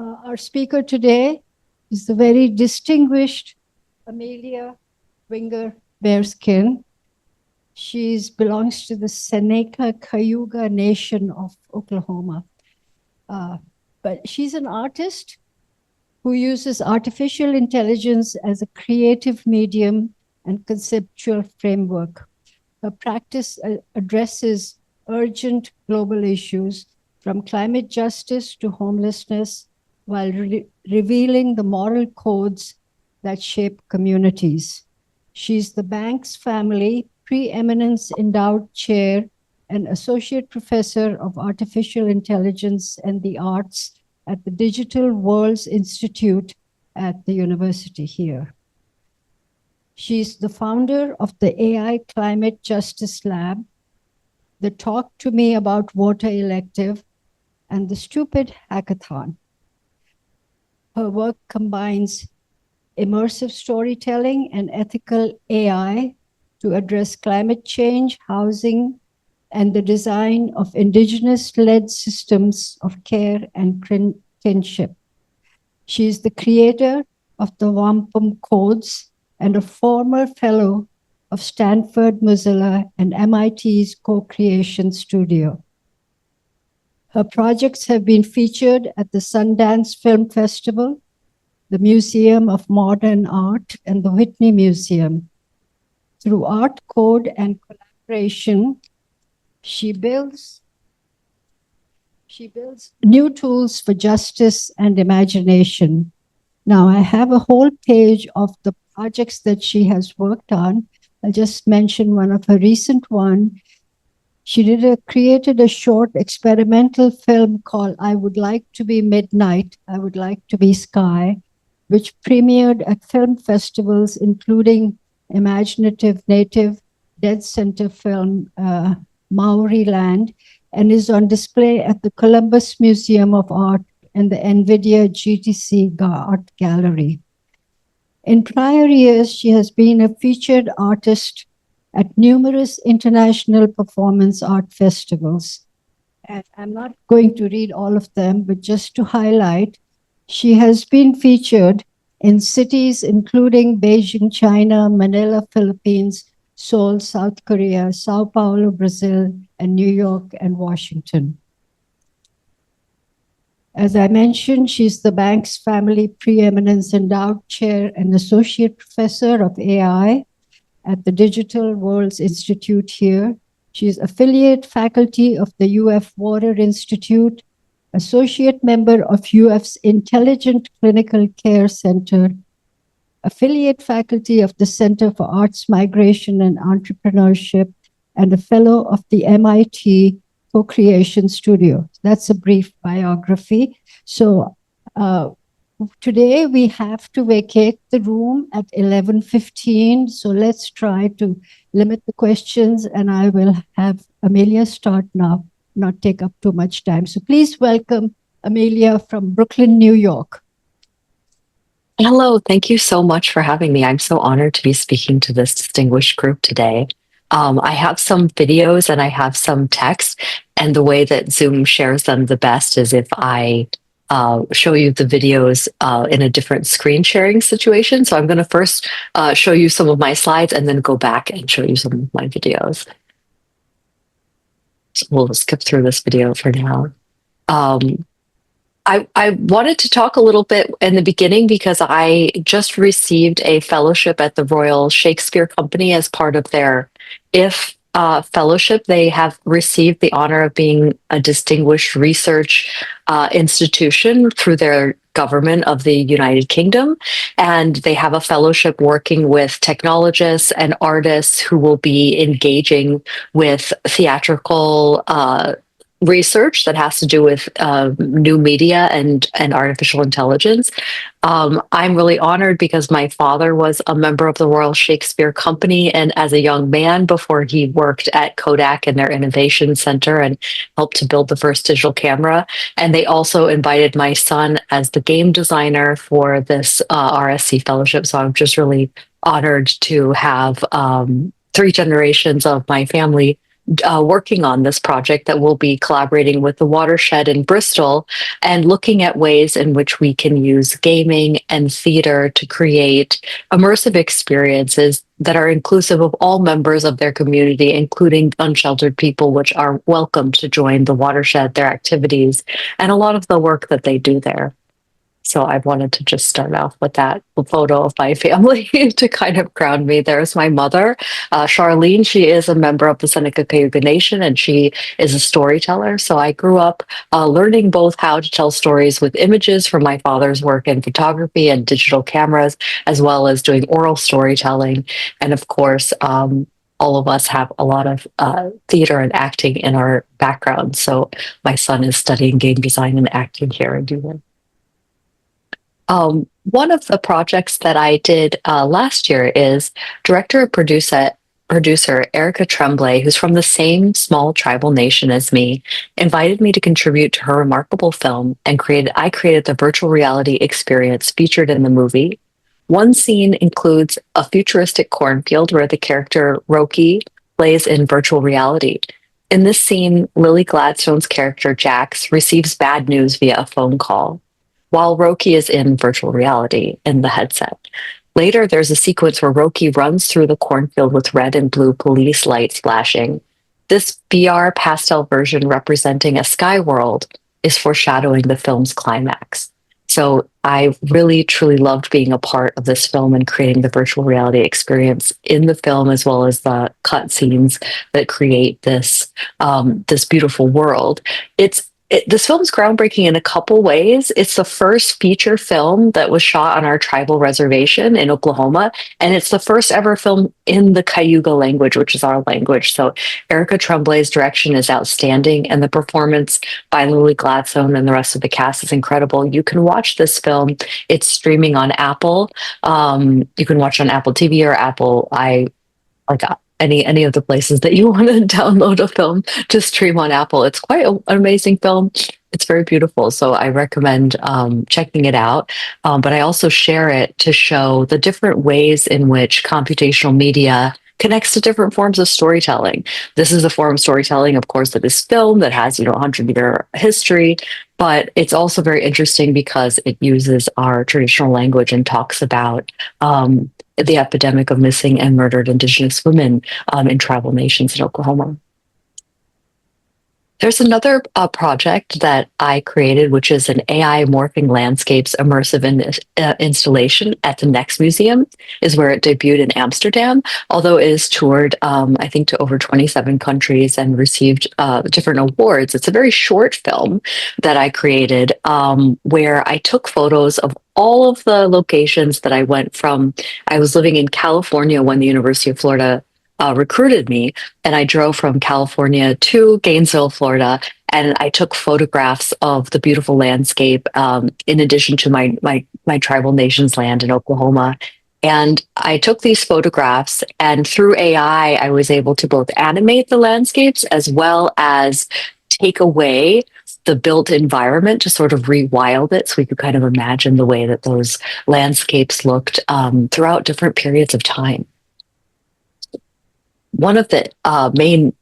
Our speaker today is the very distinguished Amelia Winger-Bearskin. She belongs to the Seneca Cayuga Nation of Oklahoma. But she's an artist who uses artificial intelligence as a creative medium and conceptual framework. Her practice addresses urgent global issues from climate justice to homelessness, while revealing the moral codes that shape communities. She's the Banks Family Preeminence Endowed Chair and Associate Professor of Artificial Intelligence and the Arts at the Digital Worlds Institute at the university here. She's the founder of the AI Climate Justice Lab, the Talk to Me About Water Elective, and the Stupid Hackathon. Her work combines immersive storytelling and ethical AI to address climate change, housing, and the design of indigenous-led systems of care and kinship. She is the creator of the Wampum Codes and a former fellow of Stanford, Mozilla, and MIT's Co-Creation Studio. Her projects have been featured at the Sundance Film Festival, the Museum of Modern Art, and the Whitney Museum. Through art, code, and collaboration, she builds new tools for justice and imagination. Now, I have a whole page of the projects that she has worked on. I'll just mention one of her recent ones. She created a short experimental film called I Would Like to Be Midnight, I Would Like to Be Sky, which premiered at film festivals, including Imaginative Native, Dead Center Film, Maori Land, and is on display at the Columbus Museum of Art and the NVIDIA GTC Art Gallery. In prior years, she has been a featured artist at numerous international performance art festivals. And I'm not going to read all of them, but just to highlight, she has been featured in cities including Beijing, China, Manila, Philippines, Seoul, South Korea, Sao Paulo, Brazil, and New York and Washington. As I mentioned, she's the Banks Family Preeminence Endowed Chair and Associate Professor of AI at the Digital Worlds Institute here. She is affiliate faculty of the UF Water Institute, associate member of UF's Intelligent Clinical Care Center, affiliate faculty of the Center for Arts, Migration, and Entrepreneurship, and a fellow of the MIT Co-Creation Studio. That's a brief biography. So today we have to vacate the room at 11:15. So let's try to limit the questions, and I will have Amelia start now, not take up too much time. So please welcome Amelia from Brooklyn, New York. Hello, thank you so much for having me. I'm so honored to be speaking to this distinguished group today. I have some videos and I have some text, and the way that Zoom shares them the best is if I show you the videos in a different screen sharing situation. So I'm going to first show you some of my slides and then go back and show you some of my videos. So we'll skip through this video for now. I wanted to talk a little bit in the beginning because I just received a fellowship at the Royal Shakespeare Company as part of their IF fellowship. They have received the honor of being a distinguished research institution through their government of the United Kingdom. And they have a fellowship working with technologists and artists who will be engaging with theatrical research that has to do with new media and artificial intelligence. I'm really honored because my father was a member of the Royal Shakespeare Company, and as a young man, before he worked at Kodak and their innovation center and helped to build the first digital camera. And they also invited my son as the game designer for this RSC fellowship. So I'm just really honored to have 3 generations of my family working on this project that will be collaborating with the watershed in Bristol and looking at ways in which we can use gaming and theater to create immersive experiences that are inclusive of all members of their community, including unsheltered people, which are welcome to join the watershed, their activities, and a lot of the work that they do there. So I wanted to just start off with that photo of my family to kind of ground me. There's my mother, Charlene. She is a member of the Seneca Cayuga Nation, and she is a storyteller. So I grew up learning both how to tell stories with images from my father's work in photography and digital cameras, as well as doing oral storytelling. And of course, all of us have a lot of theater and acting in our background. So my son is studying game design and acting here in New York. One of the projects that I did last year is director and producer Erica Tremblay, who's from the same small tribal nation as me, invited me to contribute to her remarkable film, and I created the virtual reality experience featured in the movie. One scene includes a futuristic cornfield where the character Roki plays in virtual reality. In this scene, Lily Gladstone's character Jax receives bad news via a phone call, while Roki is in virtual reality in the headset. Later, there's a sequence where Roki runs through the cornfield with red and blue police lights flashing. This VR pastel version representing a sky world is foreshadowing the film's climax. So I really, truly loved being a part of this film and creating the virtual reality experience in the film, as well as the cut scenes that create this beautiful world. This film is groundbreaking in a couple ways. It's the first feature film that was shot on our tribal reservation in Oklahoma, and it's the first ever film in the Cayuga language, which is our language. So Erica Tremblay's direction is outstanding, and the performance by Lily Gladstone and the rest of the cast is incredible. You can watch this film. It's streaming on Apple. You can watch on Apple TV or any of the places that you want to download a film to stream on Apple. It's quite an amazing film. It's very beautiful. So I recommend checking it out. But I also share it to show the different ways in which computational media connects to different forms of storytelling. This is a form of storytelling, of course, that is film that has, 100-year history, but it's also very interesting because it uses our traditional language and talks about the epidemic of missing and murdered Indigenous women in tribal nations in Oklahoma. There's another project that I created, which is an AI morphing landscapes immersive installation at the Next Museum, is where it debuted in Amsterdam, although it is toured, I think, to over 27 countries and received different awards. It's a very short film that I created where I took photos of all of the locations that I went from. I was living in California when the University of Florida recruited me, and I drove from California to Gainesville, Florida, and I took photographs of the beautiful landscape in addition to my tribal nations land in Oklahoma. And I took these photographs, and through AI, I was able to both animate the landscapes as well as take away the built environment to sort of rewild it, so we could kind of imagine the way that those landscapes looked throughout different periods of time. One of the main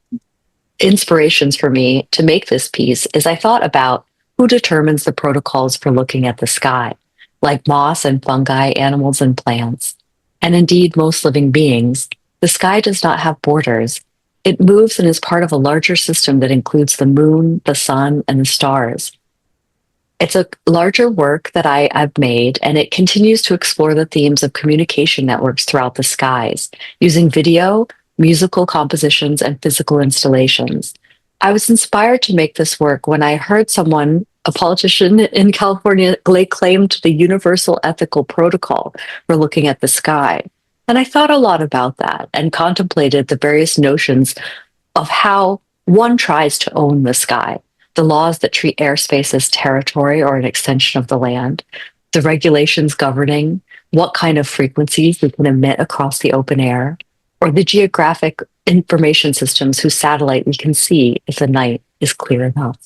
inspirations for me to make this piece is I thought about who determines the protocols for looking at the sky, like moss and fungi, animals and plants, and indeed most living beings. The sky does not have borders. It moves and is part of a larger system that includes the moon, the sun, and the stars. It's a larger work that I've made, and it continues to explore the themes of communication networks throughout the skies, using video, musical compositions, and physical installations. I was inspired to make this work when I heard someone, a politician in California, lay claim to the universal ethical protocol for looking at the sky. And I thought a lot about that and contemplated the various notions of how one tries to own the sky, the laws that treat airspace as territory or an extension of the land, the regulations governing what kind of frequencies we can emit across the open air, or the geographic information systems whose satellite we can see if the night is clear enough.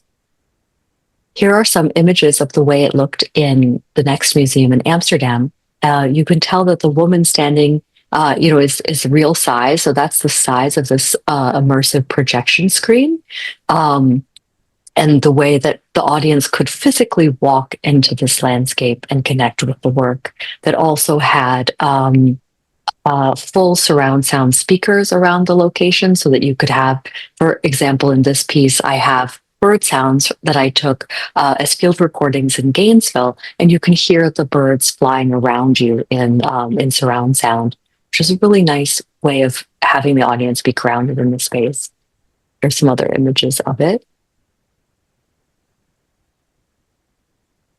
Here are some images of the way it looked in the Next Museum in Amsterdam. You can tell that the woman standing is real size. So that's the size of this immersive projection screen. And the way that the audience could physically walk into this landscape and connect with the work, that also had full surround sound speakers around the location, so that you could have, for example, in this piece, I have bird sounds that I took as field recordings in Gainesville, and you can hear the birds flying around you in surround sound, which is a really nice way of having the audience be grounded in the space. There's some other images of it.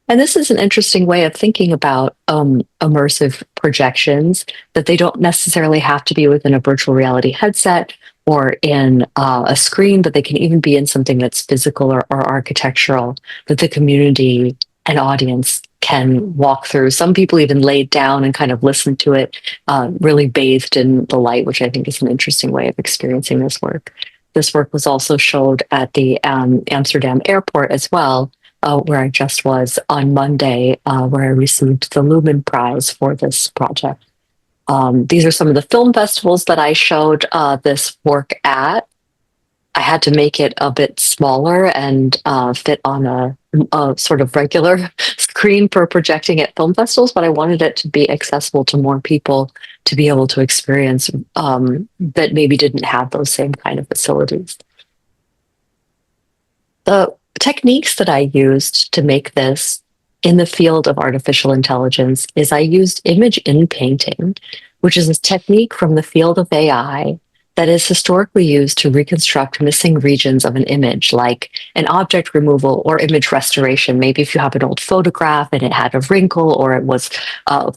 And this is an interesting way of thinking about immersive projections, that they don't necessarily have to be within a virtual reality headset or in a screen, but they can even be in something that's physical or architectural, that the community and audience can walk through. Some people even laid down and kind of listened to it, really bathed in the light, which I think is an interesting way of experiencing this work. This work was also showed at the Amsterdam airport as well, where I just was on Monday, where I received the Lumen Prize for this project. These are some of the film festivals that I showed this work at. I had to make it a bit smaller and fit on a sort of regular screen for projecting at film festivals, but I wanted it to be accessible to more people to be able to experience that maybe didn't have those same kind of facilities. The techniques that I used to make this in the field of artificial intelligence is I used image in painting, which is a technique from the field of AI that is historically used to reconstruct missing regions of an image, like an object removal or image restoration. Maybe if you have an old photograph and it had a wrinkle, or it was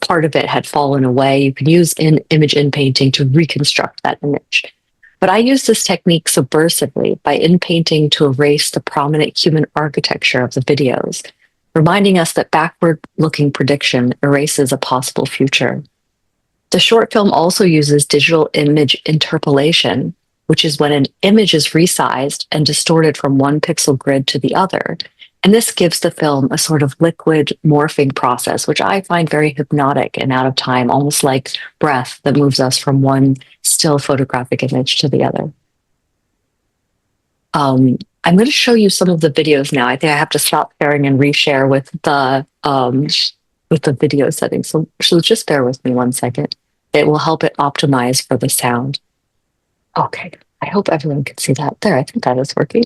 part of it had fallen away, you can use image in painting to reconstruct that image. But I use this technique subversively by in-painting to erase the prominent human architecture of the videos, reminding us that backward-looking prediction erases a possible future. The short film also uses digital image interpolation, which is when an image is resized and distorted from one pixel grid to the other. And this gives the film a sort of liquid morphing process, which I find very hypnotic and out of time, almost like breath that moves us from one still photographic image to the other. I'm going to show you some of the videos now. I think I have to stop sharing and reshare with the video settings. So just bear with me 1 second. It will help it optimize for the sound. Okay. I hope everyone can see that. There, I think that is working.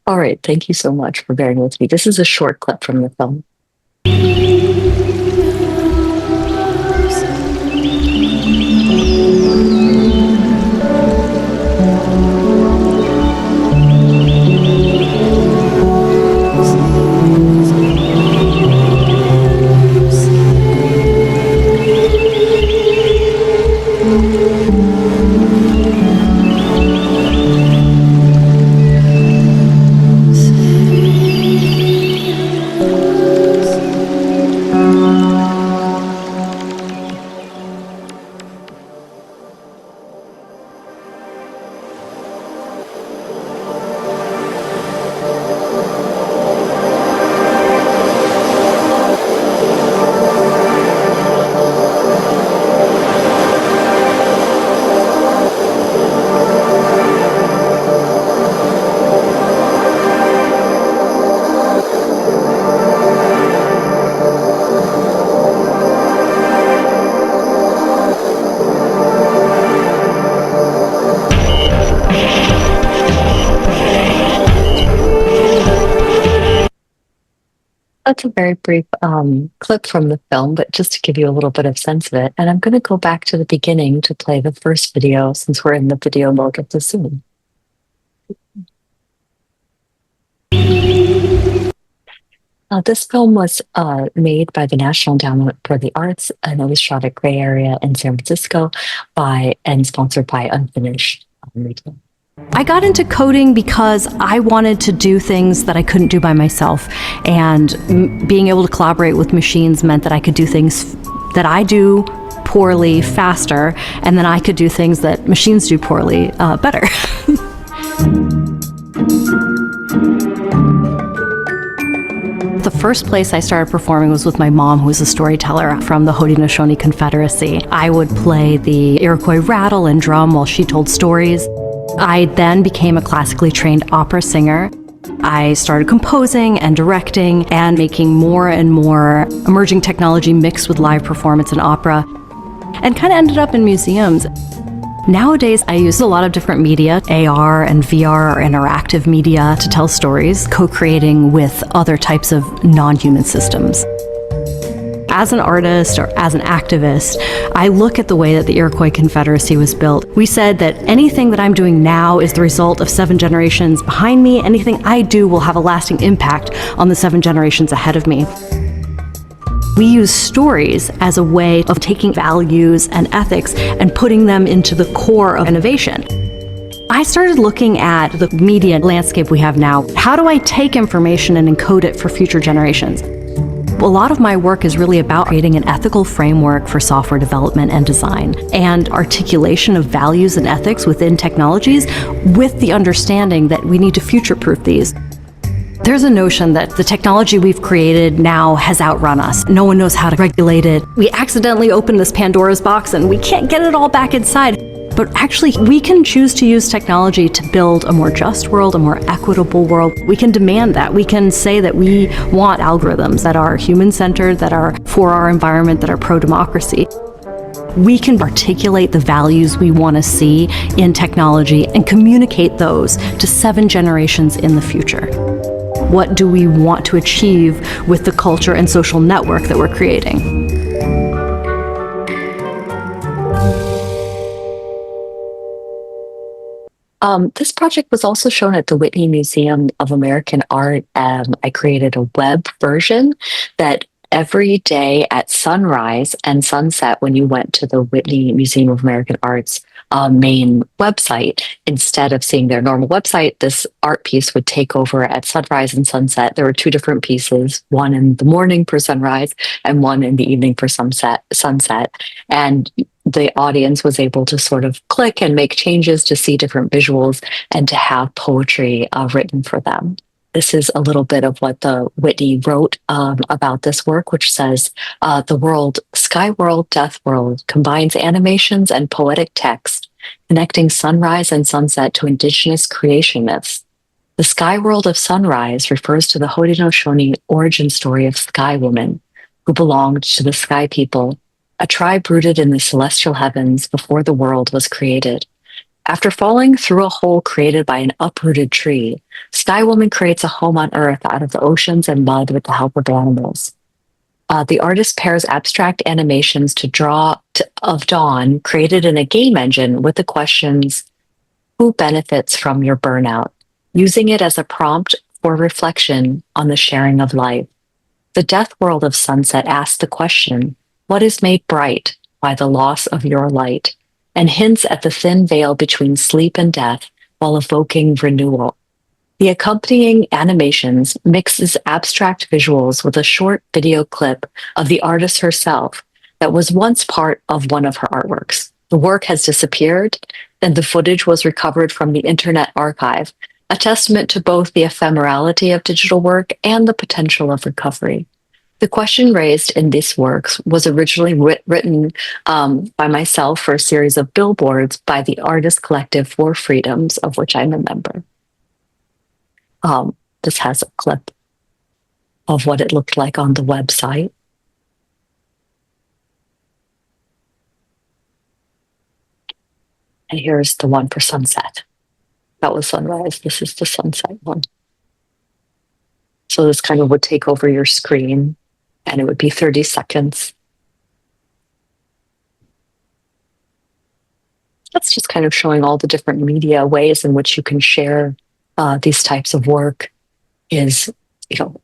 All right. Thank you so much for bearing with me. This is a short clip from the film. That's a very brief clip from the film, but just to give you a little bit of sense of it. And I'm going to go back to the beginning to play the first video, since we're in the video mode of the Zoom. This film was made by the National Endowment for the Arts, and it was shot at Gray Area in San Francisco and sponsored by Unfinished Retail. I got into coding because I wanted to do things that I couldn't do by myself, and being able to collaborate with machines meant that I could do things that I do poorly faster, and then I could do things that machines do poorly better. The first place I started performing was with my mom, who was a storyteller from the Haudenosaunee Confederacy. I would play the Iroquois rattle and drum while she told stories. I then became a classically trained opera singer. I started composing and directing and making more and more emerging technology mixed with live performance and opera, and kind of ended up in museums. Nowadays, I use a lot of different media, AR and VR or interactive media, to tell stories, co-creating with other types of non-human systems. As an artist or as an activist, I look at the way that the Iroquois Confederacy was built. We said that anything that I'm doing now is the result of 7 generations behind me. Anything I do will have a lasting impact on the 7 generations ahead of me. We use stories as a way of taking values and ethics and putting them into the core of innovation. I started looking at the media landscape we have now. How do I take information and encode it for future generations? A lot of my work is really about creating an ethical framework for software development and design, and articulation of values and ethics within technologies, with the understanding that we need to future-proof these. There's a notion that the technology we've created now has outrun us. No one knows how to regulate it. We accidentally opened this Pandora's box and we can't get it all back inside. But actually, we can choose to use technology to build a more just world, a more equitable world. We can demand that. We can say that we want algorithms that are human-centered, that are for our environment, that are pro-democracy. We can articulate the values we want to see in technology and communicate those to 7 generations in the future. What do we want to achieve with the culture and social network that we're creating? This project was also shown at the Whitney Museum of American Art. I created a web version that every day at sunrise and sunset, when you went to the Whitney Museum of American Art's main website, instead of seeing their normal website, this art piece would take over at sunrise and sunset. There were 2 different pieces, one in the morning for sunrise and one in the evening for sunset. And the audience was able to sort of click and make changes to see different visuals and to have poetry written for them. This is a little bit of what the Whitney wrote about this work, which says, the world, Sky World, Death World, combines animations and poetic text, connecting sunrise and sunset to indigenous creation myths. The Sky World of Sunrise refers to the Haudenosaunee origin story of Sky Woman, who belonged to the Sky People, a tribe rooted in the celestial heavens before the world was created. After falling through a hole created by an uprooted tree, Sky Woman creates a home on Earth out of the oceans and mud with the help of animals. The artist pairs abstract animations to draw of dawn created in a game engine with the questions, who benefits from your burnout, using it as a prompt for reflection on the sharing of life. The death world of sunset asks the question, what is made bright by the loss of your light? And hints at the thin veil between sleep and death while evoking renewal. The accompanying animations mixes abstract visuals with a short video clip of the artist herself that was once part of one of her artworks. The work has disappeared, and the footage was recovered from the Internet Archive, a testament to both the ephemerality of digital work and the potential of recovery. The question raised in these works was originally written by myself for a series of billboards by the artist collective For Freedoms, of which I'm a member. This has a clip of what it looked like on the website. And here's the one for sunset. That was sunrise. This is the sunset one. So this kind of would take over your screen, and it would be 30 seconds. That's just kind of showing all the different media ways in which you can share these types of work is,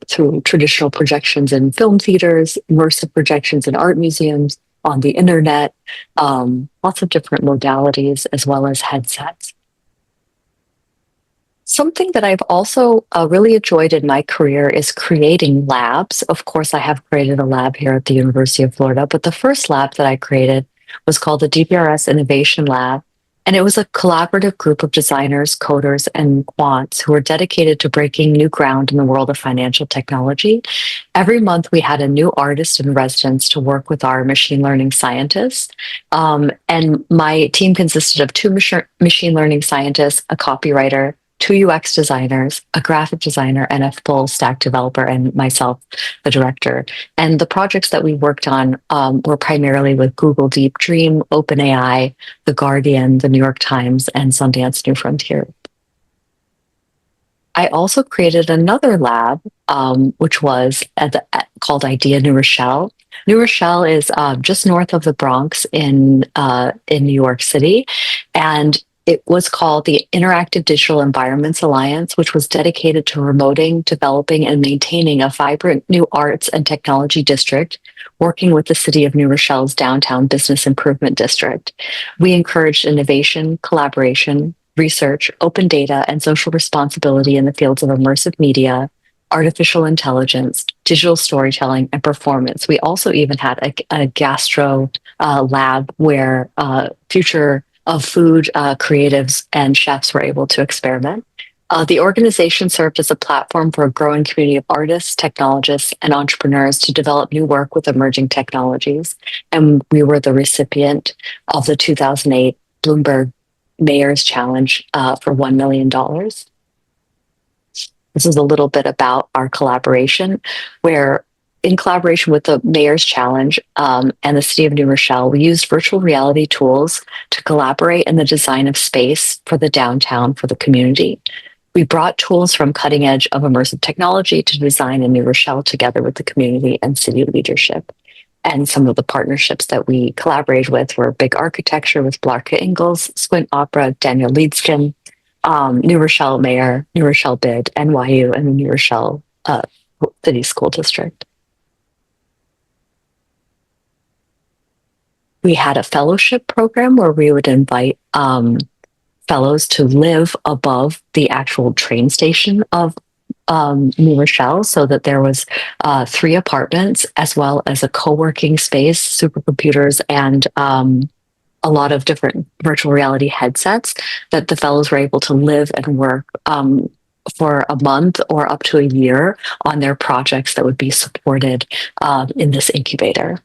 through traditional projections in film theaters, immersive projections in art museums, on the internet, lots of different modalities, as well as headsets. Something that I've also really enjoyed in my career is creating labs. Of course, I have created a lab here at the University of Florida, but the first lab that I created was called the DBRS Innovation Lab. And it was a collaborative group of designers, coders, and quants who were dedicated to breaking new ground in the world of financial technology. Every month, we had a new artist in residence to work with our machine learning scientists. And my team consisted of two machine learning scientists, a copywriter, two UX designers, a graphic designer, and a full stack developer, and myself, the director. And the projects that we worked on were primarily with Google Deep Dream, OpenAI, The Guardian, The New York Times, and Sundance New Frontier. I also created another lab, which was called Idea New Rochelle. New Rochelle is just north of the Bronx in New York City, and it was called the Interactive Digital Environments Alliance, which was dedicated to promoting, developing, and maintaining a vibrant new arts and technology district, working with the city of New Rochelle's downtown business improvement district. We encouraged innovation, collaboration, research, open data, and social responsibility in the fields of immersive media, artificial intelligence, digital storytelling, and performance. We also even had a gastro lab where future of food creatives and chefs were able to experiment. The organization served as a platform for a growing community of artists, technologists, and entrepreneurs to develop new work with emerging technologies. And we were the recipient of the 2008 Bloomberg Mayor's Challenge for $1 million. This is a little bit about our collaboration, where in collaboration with the Mayor's Challenge and the City of New Rochelle, we used virtual reality tools to collaborate in the design of space for the downtown for the community. We brought tools from cutting edge of immersive technology to design in New Rochelle together with the community and city leadership. And some of the partnerships that we collaborated with were Big Architecture with Blarka Ingalls, Squint Opera, Daniel Liedskin, New Rochelle Mayor, New Rochelle Bid, NYU, and the New Rochelle City School District. We had a fellowship program where we would invite fellows to live above the actual train station of New Rochelle, so that there was 3 apartments as well as a co-working space, supercomputers, and a lot of different virtual reality headsets that the fellows were able to live and work for a month or up to a year on their projects that would be supported in this incubator.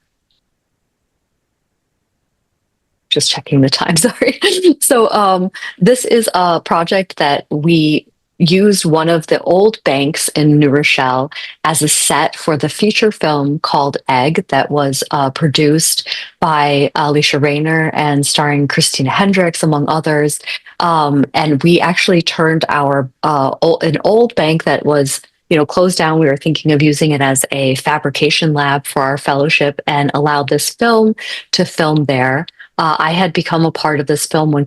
Just checking the time, sorry. So this is a project that we used one of the old banks in New Rochelle as a set for the feature film called Egg that was produced by Alicia Rayner and starring Christina Hendricks, among others. And we actually turned our an old bank that was closed down. We were thinking of using it as a fabrication lab for our fellowship and allowed this film to film there. I had become a part of this film when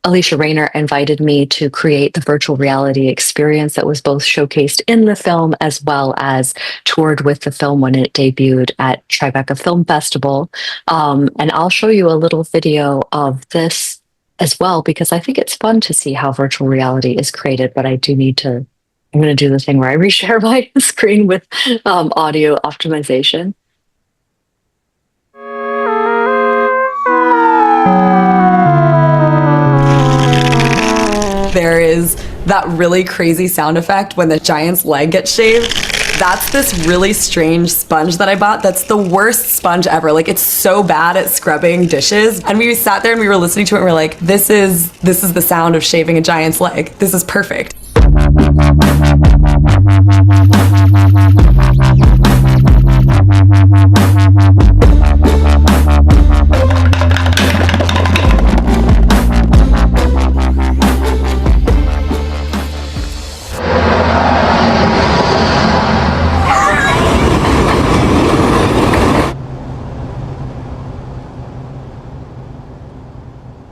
Alicia Rayner invited me to create the virtual reality experience that was both showcased in the film as well as toured with the film when it debuted at Tribeca Film Festival. And I'll show you a little video of this as well, because I think it's fun to see how virtual reality is created, but I'm going to do the thing where I reshare my screen with audio optimization. There is that really crazy sound effect when the giant's leg gets shaved. That's this really strange sponge that I bought. That's the worst sponge ever. Like, it's so bad at scrubbing dishes. And we sat there and we were listening to it and we're like, this is the sound of shaving a giant's leg. This is perfect.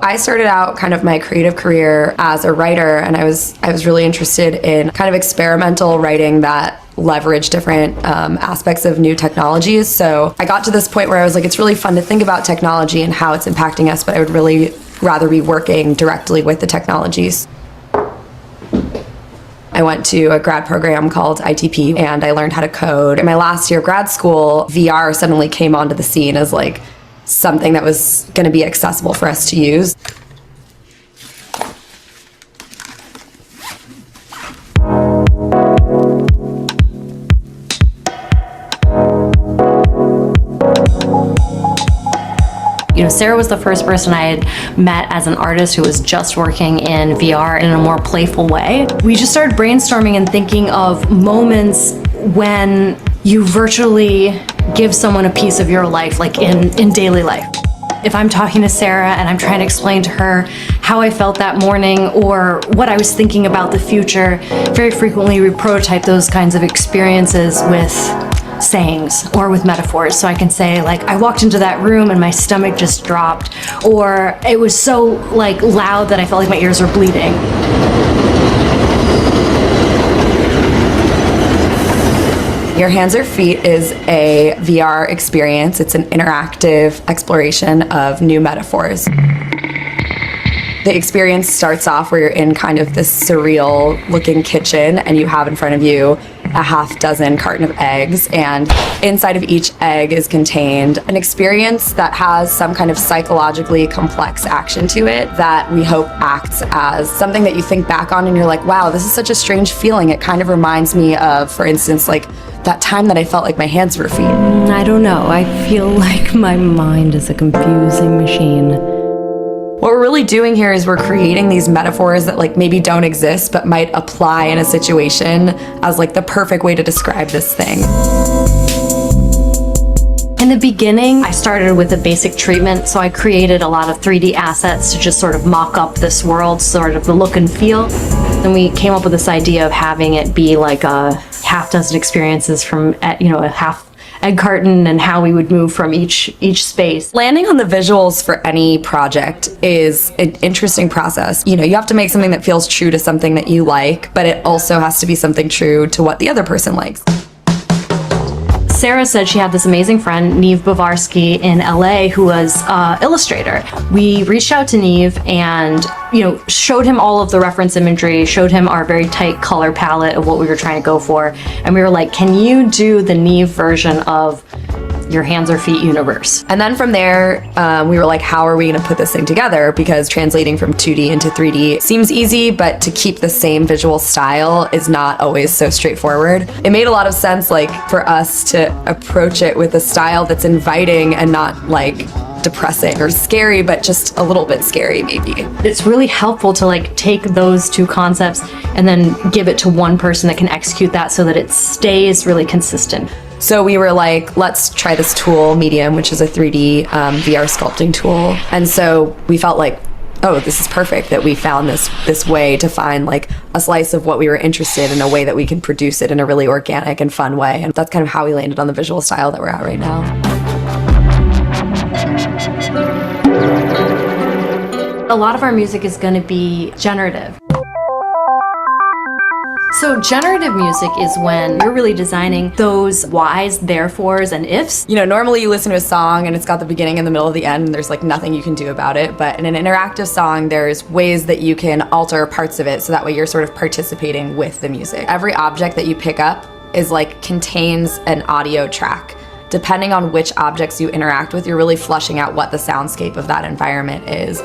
I started out kind of my creative career as a writer, and I was really interested in kind of experimental writing that leveraged different aspects of new technologies. So I got to this point where I was like, it's really fun to think about technology and how it's impacting us, but I would really rather be working directly with the technologies. I went to a grad program called ITP and I learned how to code. In my last year of grad school, VR suddenly came onto the scene as like something that was going to be accessible for us to use. Sarah was the first person I had met as an artist who was just working in VR in a more playful way. We just started brainstorming and thinking of moments when you virtually give someone a piece of your life, like in daily life. If I'm talking to Sarah and I'm trying to explain to her how I felt that morning or what I was thinking about the future, very frequently we prototype those kinds of experiences with sayings or with metaphors. So I can say, like, I walked into that room and my stomach just dropped, or it was so loud that I felt like my ears were bleeding. Your Hands or Feet is a VR experience. It's an interactive exploration of new metaphors. The experience starts off where you're in kind of this surreal looking kitchen and you have in front of you a half dozen carton of eggs, and inside of each egg is contained an experience that has some kind of psychologically complex action to it that we hope acts as something that you think back on and you're like, wow, this is such a strange feeling. It kind of reminds me of, for instance, like that time that I felt like my hands were feet. I don't know. I feel like my mind is a confusing machine. What we're really doing here is we're creating these metaphors that maybe don't exist but might apply in a situation as the perfect way to describe this thing. In the beginning, I started with a basic treatment, so I created a lot of 3D assets to just sort of mock up this world, sort of the look and feel. Then we came up with this idea of having it be like a half dozen experiences from, a half egg carton and how we would move from each space. Landing on the visuals for any project is an interesting process. You have to make something that feels true to something that you like, but it also has to be something true to what the other person likes. Sarah said she had this amazing friend, Winger-Bearskin, in LA, who was an illustrator. We reached out to Neve and, showed him all of the reference imagery, showed him our very tight color palette of what we were trying to go for. And we were like, can you do the Neve version of Your Hands or Feet universe? And then from there, we were like, how are we going to put this thing together? Because translating from 2D into 3D seems easy, but to keep the same visual style is not always so straightforward. It made a lot of sense, for us to approach it with a style that's inviting and not depressing or scary, but just a little bit scary maybe. It's really helpful to take those two concepts and then give it to one person that can execute that so that it stays really consistent. So we were like, let's try this tool, Medium, which is a 3D VR sculpting tool. And so we felt like, oh, this is perfect that we found this way to find a slice of what we were interested in, a way that we can produce it in a really organic and fun way. And that's kind of how we landed on the visual style that we're at right now. A lot of our music is going to be generative. So generative music is when you're really designing those whys, therefores, and ifs. Normally you listen to a song and it's got the beginning and the middle of the end and there's nothing you can do about it. But in an interactive song, there's ways that you can alter parts of it so that way you're sort of participating with the music. Every object that you pick up is contains an audio track. Depending on which objects you interact with, you're really fleshing out what the soundscape of that environment is.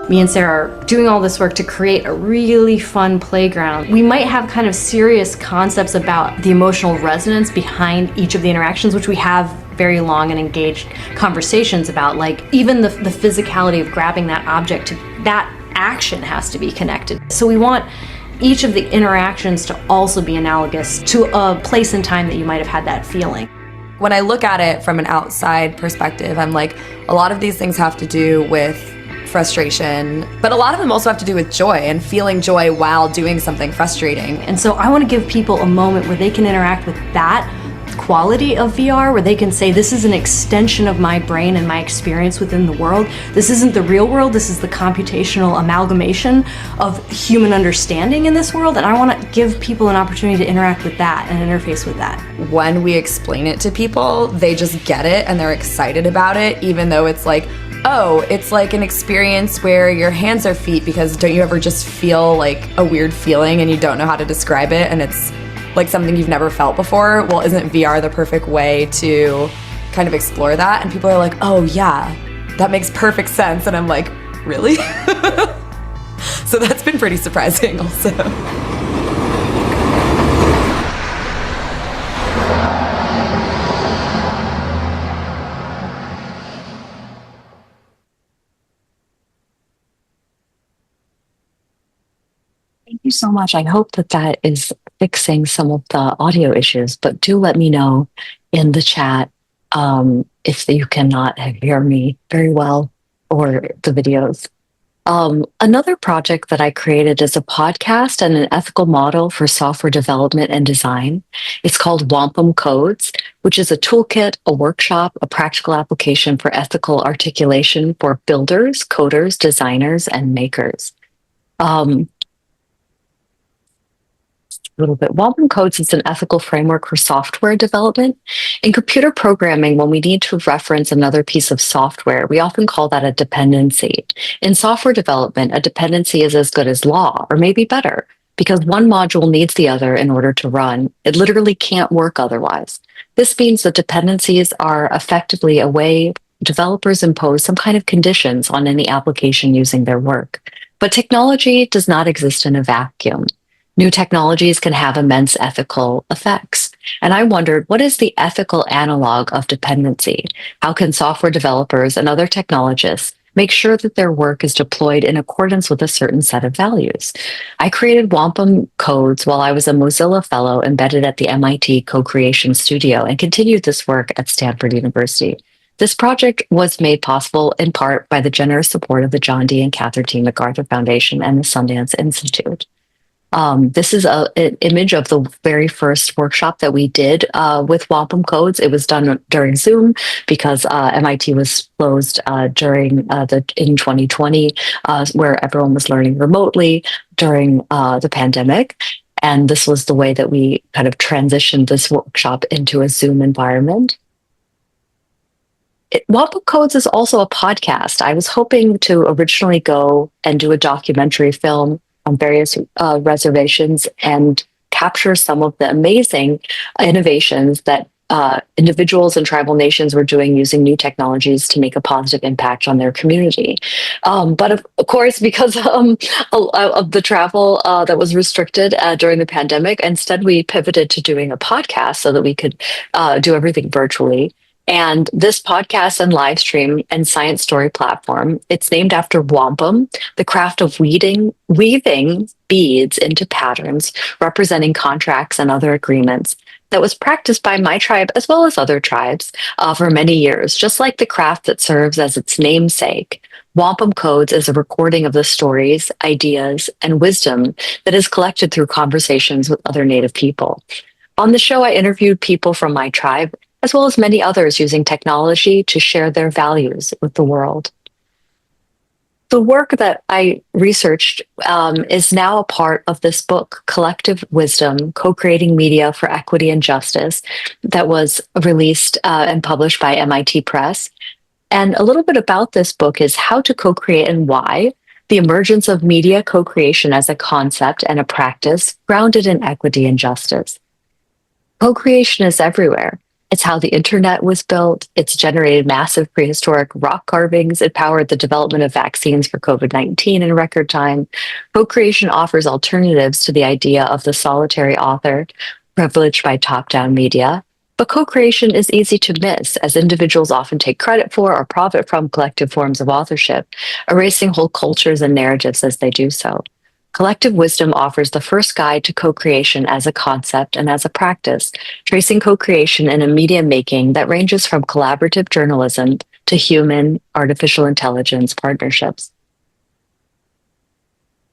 Me and Sarah are doing all this work to create a really fun playground. We might have kind of serious concepts about the emotional resonance behind each of the interactions, which we have very long and engaged conversations about. Even the physicality of grabbing that object, that action has to be connected. So we want each of the interactions to also be analogous to a place and time that you might have had that feeling. When I look at it from an outside perspective, I'm like, a lot of these things have to do with frustration, but a lot of them also have to do with joy and feeling joy while doing something frustrating. And so I want to give people a moment where they can interact with that quality of VR, where they can say, this is an extension of my brain and my experience within the world. This isn't the real world, this is the computational amalgamation of human understanding in this world, and I want to give people an opportunity to interact with that and interface with that. When we explain it to people, they just get it and they're excited about it, even though it's oh, it's an experience where your hands are feet, because don't you ever just feel a weird feeling and you don't know how to describe it, and it's like something you've never felt before. Well, isn't VR the perfect way to kind of explore that? And people are like, oh yeah, that makes perfect sense. And I'm like, really? So that's been pretty surprising also. Thank you so much. I hope that that is fixing some of the audio issues, but do let me know in the chat if you cannot hear me very well or the videos. Another project that I created is a podcast and an ethical model for software development and design. It's called Wampum Codes, which is a toolkit, a workshop, a practical application for ethical articulation for builders, coders, designers, and makers. A little bit. Wampum Codes is an ethical framework for software development. In computer programming, when we need to reference another piece of software, we often call that a dependency. In software development, a dependency is as good as law, or maybe better, because one module needs the other in order to run. It literally can't work otherwise. This means that dependencies are effectively a way developers impose some kind of conditions on any application using their work. But technology does not exist in a vacuum. New technologies can have immense ethical effects. And I wondered, what is the ethical analog of dependency? How can software developers and other technologists make sure that their work is deployed in accordance with a certain set of values? I created Wampum Codes while I was a Mozilla Fellow embedded at the MIT Co-Creation Studio and continued this work at Stanford University. This project was made possible in part by the generous support of the John D. and Catherine T. MacArthur Foundation and the Sundance Institute. This is an image of the very first workshop that we did with Wampum Codes. It was done during Zoom because MIT was closed in 2020, where everyone was learning remotely during the pandemic. And this was the way that we kind of transitioned this workshop into a Zoom environment. Wampum Codes is also a podcast. I was hoping to originally go and do a documentary film on various reservations and capture some of the amazing innovations that individuals and tribal nations were doing using new technologies to make a positive impact on their community. But of course, because of the travel that was restricted during the pandemic, instead we pivoted to doing a podcast so that we could do everything virtually. And this podcast and live stream and science story platform, it's named after wampum, the craft of weaving beads into patterns representing contracts and other agreements that was practiced by my tribe as well as other tribes for many years. Just like the craft that serves as its namesake, Wampum Codes is a recording of the stories, ideas, and wisdom that is collected through conversations with other Native people. On the show, I interviewed people from my tribe as well as many others using technology to share their values with the world. The work that I researched is now a part of this book, Collective Wisdom, Co-Creating Media for Equity and Justice, that was released and published by MIT Press. And a little bit about this book is how to co-create and why, the emergence of media co-creation as a concept and a practice grounded in equity and justice. Co-creation is everywhere. It's how the internet was built. It's generated massive prehistoric rock carvings. It powered the development of vaccines for COVID-19 in record time. Co-creation offers alternatives to the idea of the solitary author, privileged by top-down media. But co-creation is easy to miss, as individuals often take credit for or profit from collective forms of authorship, erasing whole cultures and narratives as they do so. Collective Wisdom offers the first guide to co-creation as a concept and as a practice, tracing co-creation in a media making that ranges from collaborative journalism to human artificial intelligence partnerships.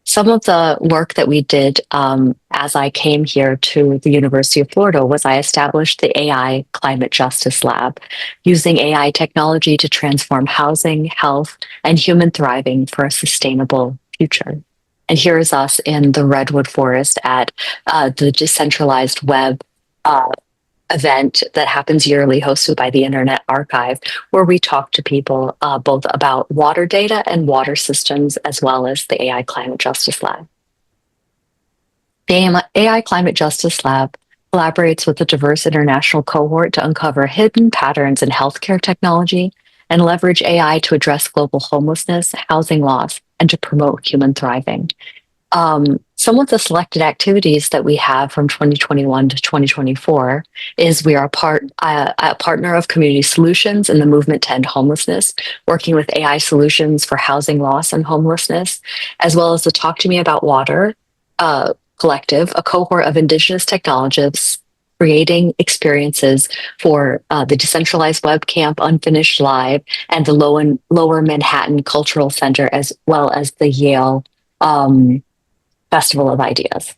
Some of the work that we did as I came here to the University of Florida was I established the AI Climate Justice Lab, using AI technology to transform housing, health, and human thriving for a sustainable future. And here is us in the Redwood Forest at the Decentralized Web event that happens yearly, hosted by the Internet Archive, where we talk to people both about water data and water systems, as well as the AI Climate Justice Lab. The AI Climate Justice Lab collaborates with a diverse international cohort to uncover hidden patterns in healthcare technology and leverage AI to address global homelessness, housing loss, and to promote human thriving. Some of the selected activities that we have from 2021 to 2024 is we are a partner of Community Solutions in the movement to end homelessness, working with AI solutions for housing loss and homelessness, as well as the Talk to Me About Water collective, a cohort of Indigenous technologists creating experiences for the Decentralized Web Camp, Unfinished Live, and the Lower Manhattan Cultural Center, as well as the Yale Festival of Ideas.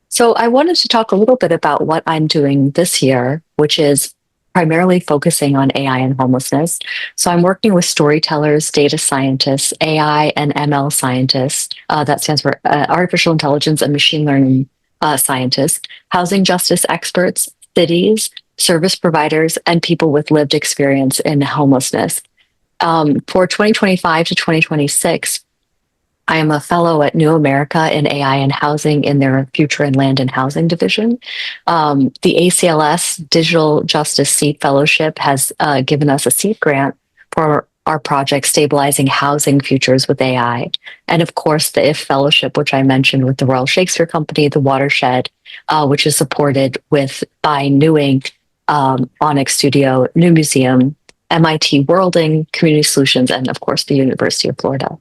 So I wanted to talk a little bit about what I'm doing this year, which is primarily focusing on AI and homelessness. So I'm working with storytellers, data scientists, AI and ML scientists, that stands for artificial intelligence and machine learning scientists, housing justice experts, cities, service providers, and people with lived experience in homelessness. For 2025 to 2026, I am a fellow at New America in AI and Housing in their Future in Land and Housing division. The ACLS Digital Justice Seed Fellowship has given us a seed grant for our project Stabilizing Housing Futures with AI. And of course, the IF Fellowship, which I mentioned with the Royal Shakespeare Company, the Watershed, which is supported by New Inc., Onyx Studio, New Museum, MIT Worlding, Community Solutions, and of course, the University of Florida.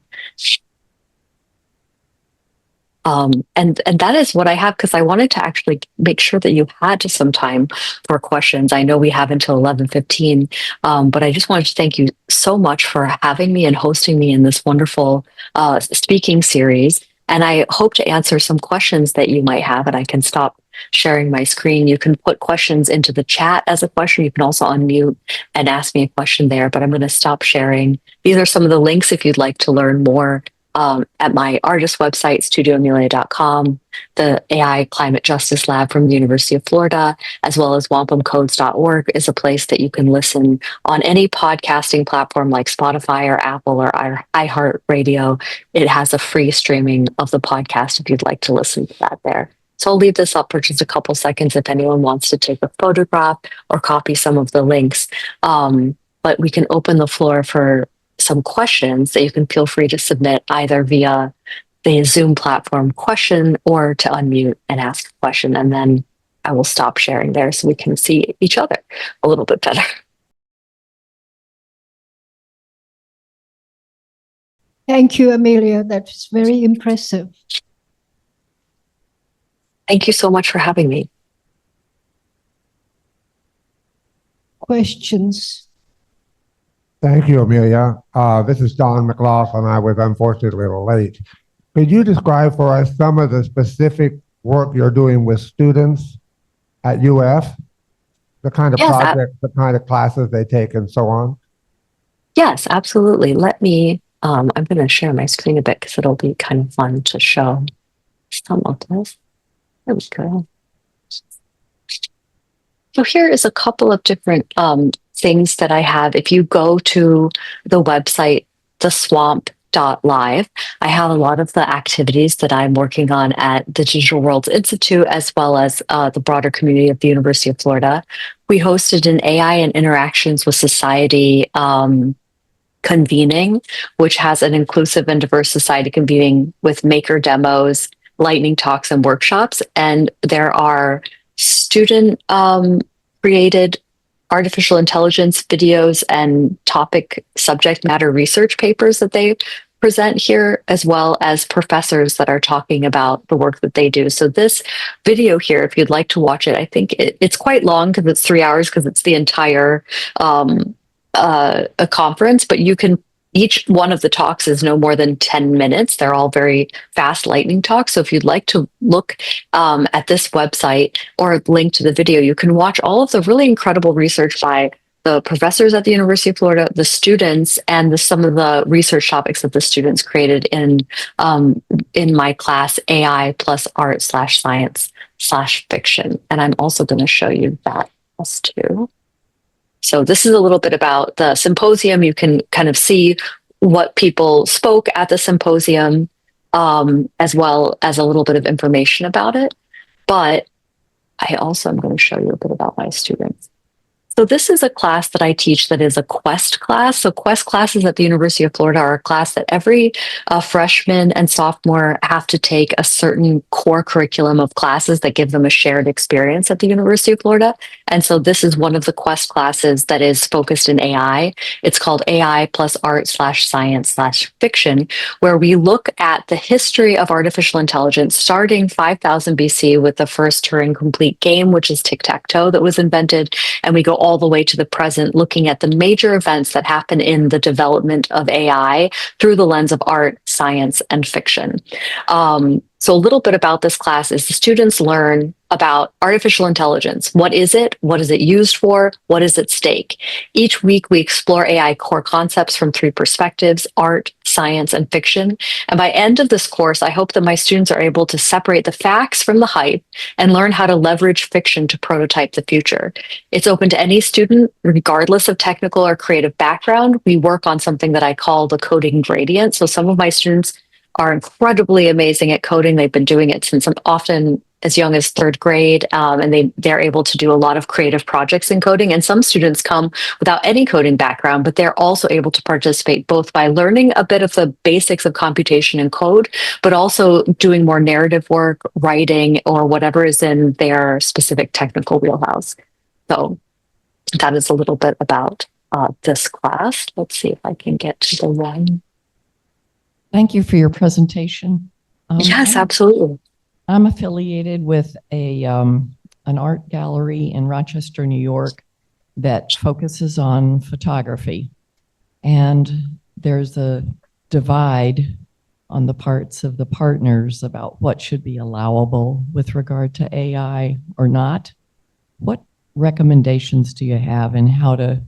And that is what I have, because I wanted to actually make sure that you had some time for questions. I know we have until 11:15, but I just wanted to thank you so much for having me and hosting me in this wonderful speaking series. And I hope to answer some questions that you might have, and I can stop sharing my screen. You can put questions into the chat as a question. You can also unmute and ask me a question there, but I'm going to stop sharing. These are some of the links if you'd like to learn more at my artist website, studioamelia.com, the AI Climate Justice Lab from the University of Florida, as well as wampumcodes.org is a place that you can listen on any podcasting platform like Spotify or Apple or iHeartRadio. It has a free streaming of the podcast if you'd like to listen to that there. So I'll leave this up for just a couple seconds if anyone wants to take a photograph or copy some of the links. But we can open the floor for some questions that you can feel free to submit either via the Zoom platform question or to unmute and ask a question. And then I will stop sharing there so we can see each other a little bit better. Thank you, Amelia. That's very impressive. Thank you so much for having me. Questions? Thank you, Amelia. This is Don McLaughlin. I was unfortunately a little late. Could you describe for us some of the specific work you're doing with students at UF? The kind of projects, the kind of classes they take, and so on? Yes, absolutely. Let me, I'm going to share my screen a bit because it'll be kind of fun to show some of this. There we go. So here is a couple of different things that I have. If you go to the website, theswamp.live, I have a lot of the activities that I'm working on at the Digital Worlds Institute, as well as the broader community of the University of Florida. We hosted an AI and Interactions with Society convening, which has an inclusive and diverse society convening with maker demos, lightning talks, and workshops. And there are student created artificial intelligence videos and topic subject matter research papers that they present here, as well as professors that are talking about the work that they do. So this video here, if you'd like to watch it, I think it's quite long because it's 3 hours because it's the entire a conference, but you can, each one of the talks is no more than 10 minutes. They're all very fast lightning talks. So if you'd like to look at this website or link to the video, you can watch all of the really incredible research by the professors at the University of Florida, the students, and some of the research topics that the students created in my class, AI plus art/science/fiction. And I'm also going to show you that as too. So this is a little bit about the symposium. You can kind of see what people spoke at the symposium. as well as a little bit of information about it. But I also am going to show you a bit about my students. So this is a class that I teach that is a Quest class. So Quest classes at the University of Florida are a class that every freshman and sophomore have to take a certain core curriculum of classes that give them a shared experience at the University of Florida. And so this is one of the Quest classes that is focused in AI. It's called AI plus art/science/fiction, where we look at the history of artificial intelligence starting 5000 BC with the first Turing complete game, which is tic-tac-toe, that was invented. And we go all the way to the present, looking at the major events that happen in the development of AI through the lens of art, science, and fiction. So a little bit about this class is the students learn about artificial intelligence. What is it? What is it used for? What is at stake? Each week, we explore AI core concepts from 3 perspectives: art, science, and fiction. And by end of this course, I hope that my students are able to separate the facts from the hype and learn how to leverage fiction to prototype the future. It's open to any student, regardless of technical or creative background. We work on something that I call the coding gradient. So some of my students are incredibly amazing at coding. They've been doing it since often as young as 3rd grade, and they're able to do a lot of creative projects in coding. And some students come without any coding background, but they're also able to participate both by learning a bit of the basics of computation and code, but also doing more narrative work, writing, or whatever is in their specific technical wheelhouse. So that is a little bit about this class. Let's see if I can get to the one. Thank you for your presentation. Yes, absolutely. I'm affiliated with an art gallery in Rochester, New York, that focuses on photography. And there's a divide on the parts of the partners about what should be allowable with regard to AI or not. What recommendations do you have in how to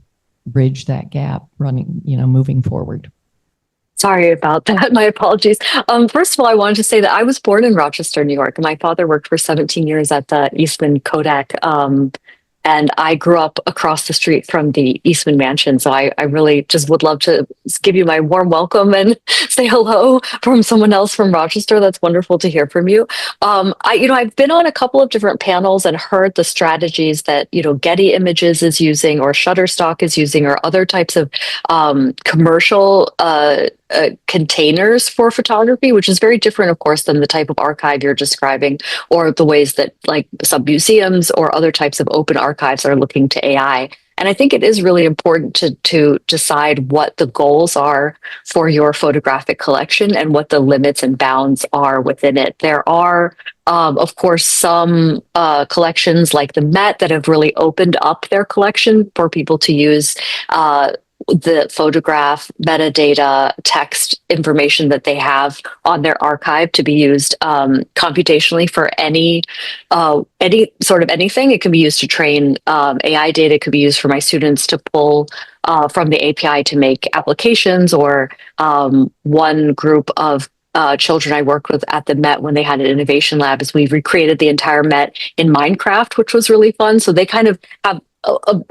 bridge that gap moving forward? Sorry about that. My apologies. First of all, I wanted to say that I was born in Rochester, New York, and my father worked for 17 years at the Eastman Kodak. And I grew up across the street from the Eastman Mansion. So I really just would love to give you my warm welcome and say hello from someone else from Rochester. That's wonderful to hear from you. I've been on a couple of different panels and heard the strategies that, Getty Images is using, or Shutterstock is using, or other types of commercial containers for photography, which is very different, of course, than the type of archive you're describing, or the ways that like some museums or other types of open archives are looking to AI. And I think it is really important to decide what the goals are for your photographic collection and what the limits and bounds are within it. There are, of course, some collections like the Met that have really opened up their collection for people to use the photograph metadata text information that they have on their archive to be used computationally for any sort of anything. It can be used to train AI data. It could be used for my students to pull from the API to make applications, or one group of children I worked with at the Met when they had an innovation lab is we recreated the entire Met in Minecraft, which was really fun. So they kind of have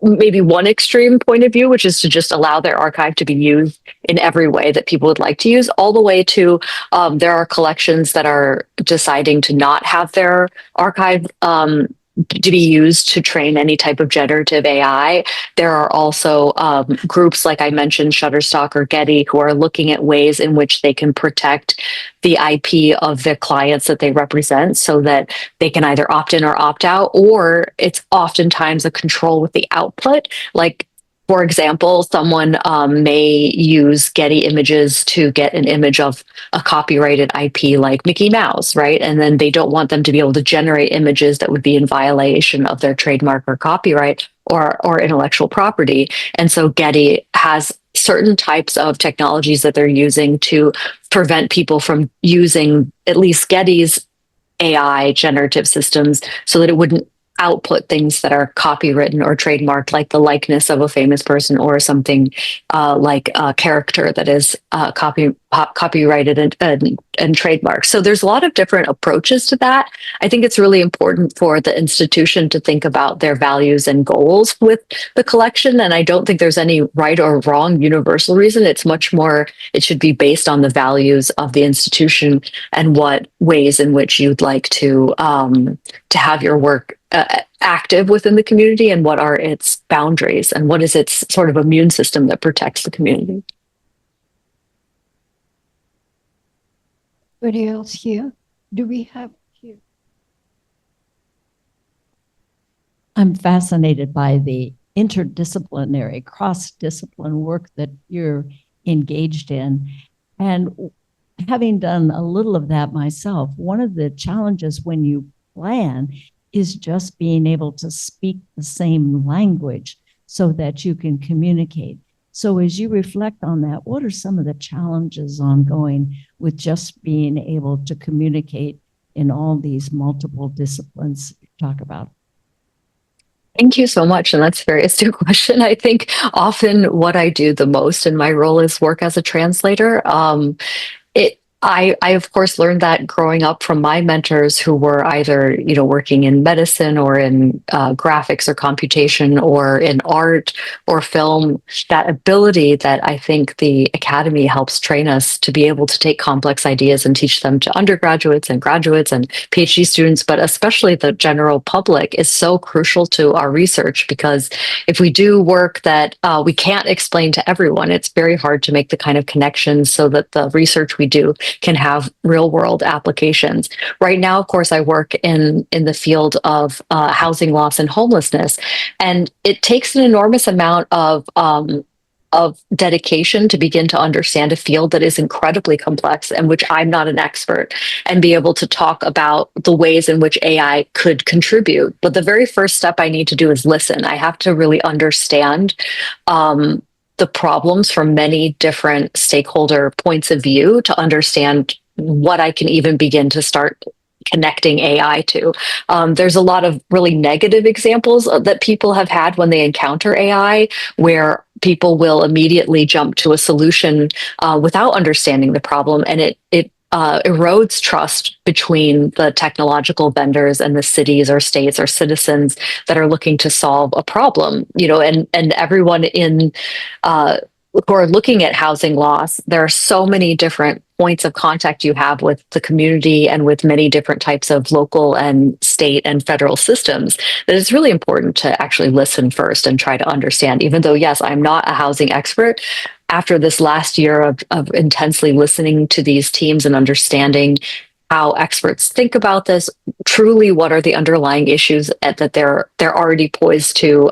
maybe one extreme point of view, which is to just allow their archive to be used in every way that people would like to use, all the way to there are collections that are deciding to not have their archive to be used to train any type of generative AI. There are also groups, like I mentioned, Shutterstock or Getty, who are looking at ways in which they can protect the IP of the clients that they represent so that they can either opt in or opt out, or it's oftentimes a control with the output. Like, for example, someone may use Getty Images to get an image of a copyrighted IP like Mickey Mouse, right? And then they don't want them to be able to generate images that would be in violation of their trademark or copyright or intellectual property. And so Getty has certain types of technologies that they're using to prevent people from using at least Getty's AI generative systems so that it wouldn't output things that are copywritten or trademarked, like the likeness of a famous person, or something like a character that is copyrighted and trademarked. So there's a lot of different approaches to that. I think it's really important for the institution to think about their values and goals with the collection. And I don't think there's any right or wrong universal reason. It's much more, it should be based on the values of the institution and what ways in which you'd like to have your work active within the community, and what are its boundaries, and what is its sort of immune system that protects the community. Anybody else here? Do we have here? I'm fascinated by the interdisciplinary, cross-discipline work that you're engaged in. And having done a little of that myself, one of the challenges when you plan is just being able to speak the same language so that you can communicate. So as you reflect on that, what are some of the challenges ongoing with just being able to communicate in all these multiple disciplines you talk about? Thank you so much. And that's a very astute question. I think often what I do the most in my role is work as a translator. I of course learned that growing up from my mentors who were either, working in medicine or in graphics or computation or in art or film, that ability that I think the academy helps train us to be able to take complex ideas and teach them to undergraduates and graduates and PhD students, but especially the general public, is so crucial to our research, because if we do work that we can't explain to everyone, it's very hard to make the kind of connections so that the research we do can have real world applications. Right now, of course, I work in the field of housing loss and homelessness, and it takes an enormous amount of dedication to begin to understand a field that is incredibly complex and which I'm not an expert, and be able to talk about the ways in which AI could contribute. But the very first step I need to do is listen. I have to really understand the problems from many different stakeholder points of view to understand what I can even begin to start connecting AI to. There's a lot of really negative examples that people have had when they encounter AI, where people will immediately jump to a solution without understanding the problem, and it erodes trust between the technological vendors and the cities or states or citizens that are looking to solve a problem. And everyone who are looking at housing loss, there are so many different points of contact you have with the community and with many different types of local and state and federal systems, that it's really important to actually listen first and try to understand. Even though, yes, I'm not a housing expert, after this last year of intensely listening to these teams and understanding how experts think about this, truly what are the underlying issues that they're already poised to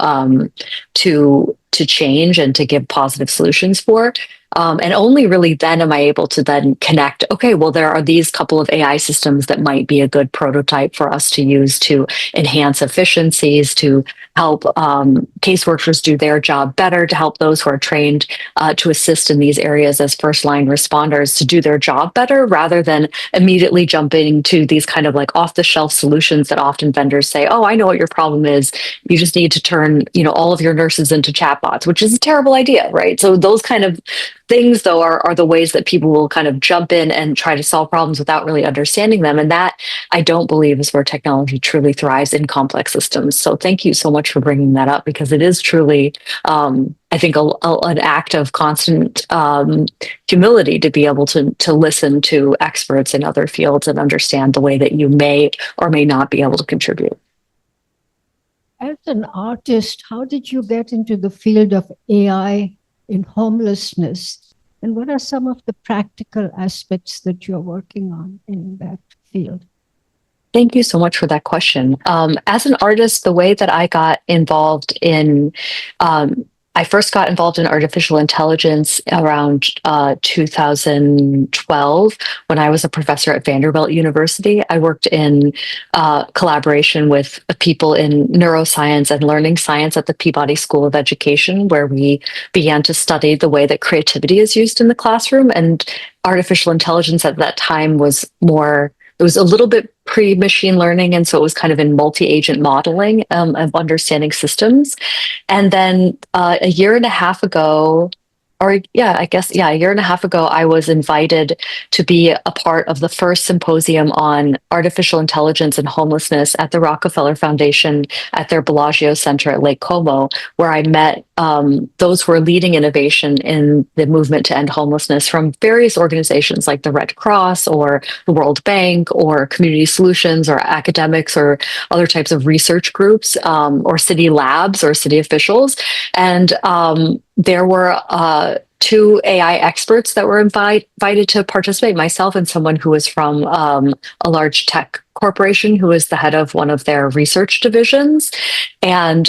change and to give positive solutions for. And only really then am I able to then connect, okay, well, there are these couple of AI systems that might be a good prototype for us to use to enhance efficiencies, to help caseworkers do their job better, to help those who are trained to assist in these areas as first line responders to do their job better, rather than immediately jumping to these kind of like off the shelf solutions that often vendors say, oh, I know what your problem is. You just need to turn, all of your nurses into chatbots, which is a terrible idea, right? So those kind of things, though, are the ways that people will kind of jump in and try to solve problems without really understanding them. And that, I don't believe, is where technology truly thrives in complex systems. So thank you so much for bringing that up, because it is truly, I think, an act of constant humility to be able to listen to experts in other fields and understand the way that you may or may not be able to contribute. As an artist, how did you get into the field of AI in homelessness? And what are some of the practical aspects that you're working on in that field? Thank you so much for that question. As an artist, the way that I got involved in, I first got involved in artificial intelligence around 2012 when I was a professor at Vanderbilt University. I worked in collaboration with people in neuroscience and learning science at the Peabody School of Education, where we began to study the way that creativity is used in the classroom. And artificial intelligence at that time was more, it was a little bit pre-machine learning, and so it was kind of in multi-agent modeling of understanding systems. And then a year and a half ago, or yeah, I guess, yeah, a year and a half ago, I was invited to be a part of the first symposium on artificial intelligence and homelessness at the Rockefeller Foundation at their Bellagio Center at Lake Como, where I met those who are leading innovation in the movement to end homelessness from various organizations like the Red Cross or the World Bank or Community Solutions or academics or other types of research groups or city labs or city officials. And there were two AI experts that were invited to participate, myself and someone who was from a large tech corporation who was the head of one of their research divisions. And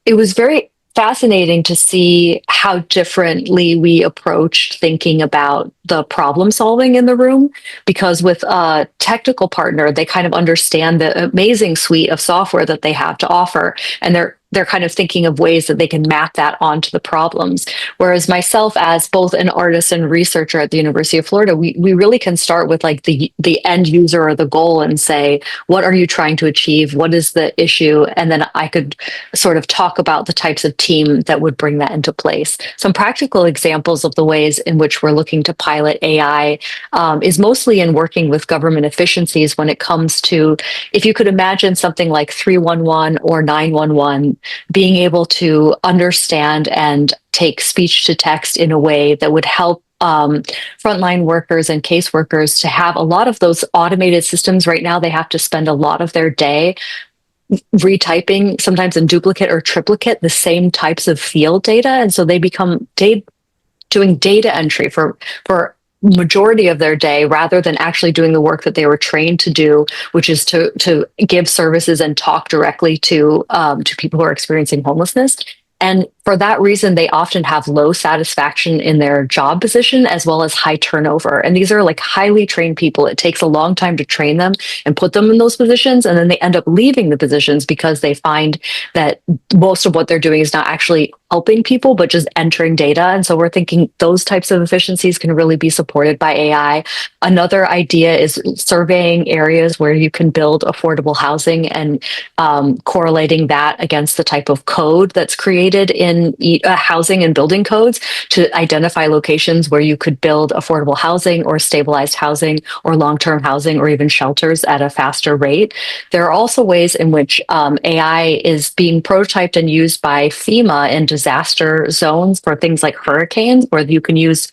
it was very fascinating to see how differently we approached thinking about the problem solving in the room, because with a technical partner, they kind of understand the amazing suite of software that they have to offer, and they're kind of thinking of ways that they can map that onto the problems. Whereas myself, as both an artist and researcher at the University of Florida, we really can start with like the end user or the goal and say, what are you trying to achieve? What is the issue? And then I could sort of talk about the types of team that would bring that into place. Some practical examples of the ways in which we're looking to pilot AI is mostly in working with government efficiencies when it comes to, if you could imagine something like 311 or 911, being able to understand and take speech to text in a way that would help frontline workers and caseworkers to have a lot of those automated systems. Right now, they have to spend a lot of their day retyping, sometimes in duplicate or triplicate, the same types of field data. And so they become doing data entry for majority of their day rather than actually doing the work that they were trained to do, which is to give services and talk directly to people who are experiencing homelessness. And for that reason, they often have low satisfaction in their job position as well as high turnover. And these are like highly trained people. It takes a long time to train them and put them in those positions. And then they end up leaving the positions because they find that most of what they're doing is not actually helping people, but just entering data. And so we're thinking those types of efficiencies can really be supported by AI. Another idea is surveying areas where you can build affordable housing and correlating that against the type of code that's created in housing and building codes to identify locations where you could build affordable housing or stabilized housing or long-term housing or even shelters at a faster rate. There are also ways in which AI is being prototyped and used by FEMA in disaster zones for things like hurricanes, where you can use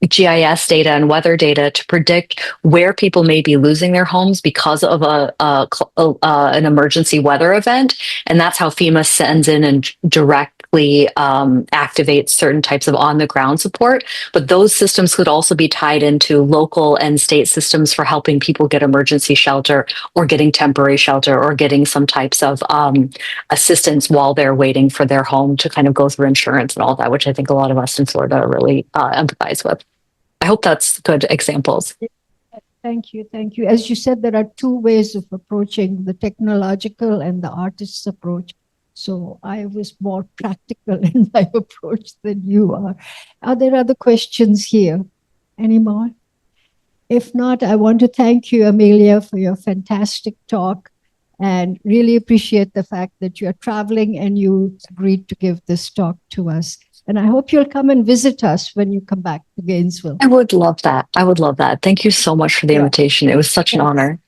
GIS data and weather data to predict where people may be losing their homes because of an emergency weather event. And that's how FEMA sends in and directly activates certain types of on-the-ground support. But those systems could also be tied into local and state systems for helping people get emergency shelter or getting temporary shelter or getting some types of assistance while they're waiting for their home to kind of go through insurance and all that, which I think a lot of us in Florida really empathize with. I hope that's good examples. Thank you. Thank you. As you said, there are two ways of approaching the technological and the artist's approach. So I was more practical in my approach than you are. Are there other questions here? Any more? If not, I want to thank you, Amelia, for your fantastic talk and really appreciate the fact that you're traveling and you agreed to give this talk to us. And I hope you'll come and visit us when you come back to Gainesville. I would love that. I would love that. Thank you so much for the invitation. It was such an honor.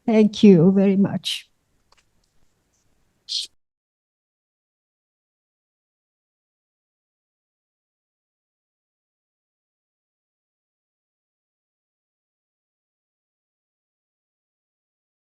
Thank you very much.